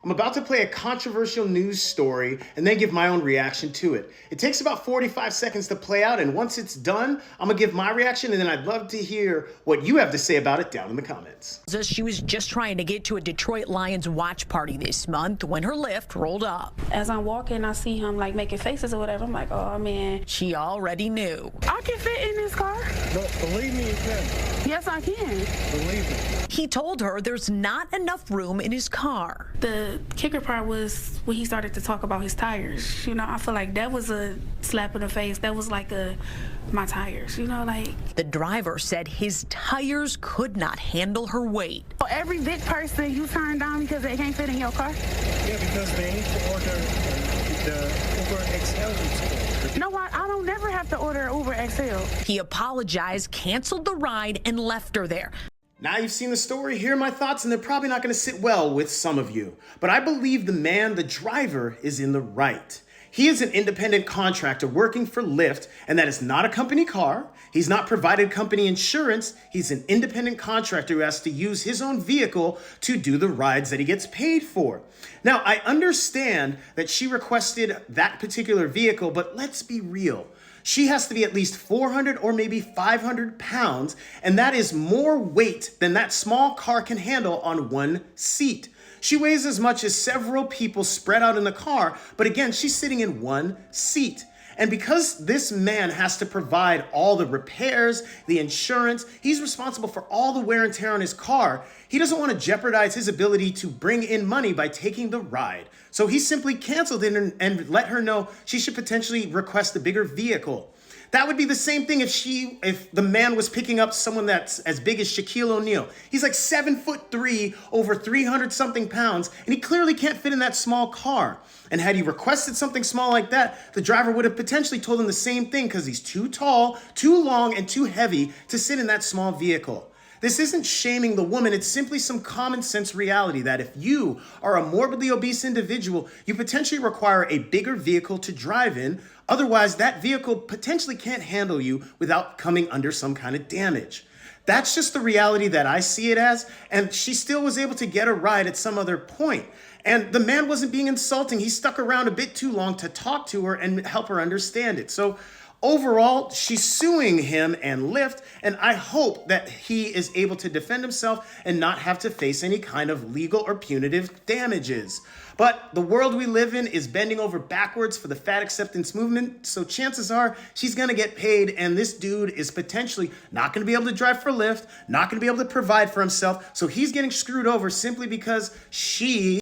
I'm about to play a controversial news story and then give my own reaction to it. It takes about 45 seconds to play out, and once it's done, I'm gonna give my reaction, and then I'd love to hear what you have to say about it down in the comments. She was just trying to get to a Detroit Lions watch party this month when her Lyft rolled up. As I'm walking, I see him like making faces or whatever. I'm like, oh man. She already knew. I can fit in this car. No, believe me, you can. Yes, I can. Believe me. He told her there's not enough room in his car. The kicker part was when he started to talk about his tires. You know, I feel like that was a slap in the face. That was like my tires, you know, like. The driver said his tires could not handle her weight. Every big person you turn down because they can't fit in your car? Yeah, because they need to order the Uber XL. You know what? I don't never have to order Uber XL. He apologized, canceled the ride, and left her there. Now you've seen the story, here are my thoughts, and they're probably not gonna sit well with some of you. But I believe the driver, is in the right. He is an independent contractor working for Lyft, and that is not a company car. He's not provided company insurance. He's an independent contractor who has to use his own vehicle to do the rides that he gets paid for. Now, I understand that she requested that particular vehicle, but let's be real. She has to be at least 400 or maybe 500 pounds, and that is more weight than that small car can handle on one seat. She weighs as much as several people spread out in the car, but again, she's sitting in one seat. And because this man has to provide all the repairs, the insurance, he's responsible for all the wear and tear on his car. He doesn't want to jeopardize his ability to bring in money by taking the ride. So he simply canceled it and let her know she should potentially request a bigger vehicle. That would be the same thing if the man was picking up someone that's as big as Shaquille O'Neal. He's like 7'3", over 300 something pounds, and he clearly can't fit in that small car. And had he requested something small like that, the driver would have potentially told him the same thing because he's too tall, too long, and too heavy to sit in that small vehicle. This isn't shaming the woman, it's simply some common sense reality that if you are a morbidly obese individual, you potentially require a bigger vehicle to drive in. Otherwise, that vehicle potentially can't handle you without coming under some kind of damage. That's just the reality that I see it as, and she still was able to get a ride at some other point. And the man wasn't being insulting. He stuck around a bit too long to talk to her and help her understand it. So overall, she's suing him and Lyft, and I hope that he is able to defend himself and not have to face any kind of legal or punitive damages. But the world we live in is bending over backwards for the fat acceptance movement, so chances are she's gonna get paid, and this dude is potentially not gonna be able to drive for Lyft, not gonna be able to provide for himself, so he's getting screwed over simply because she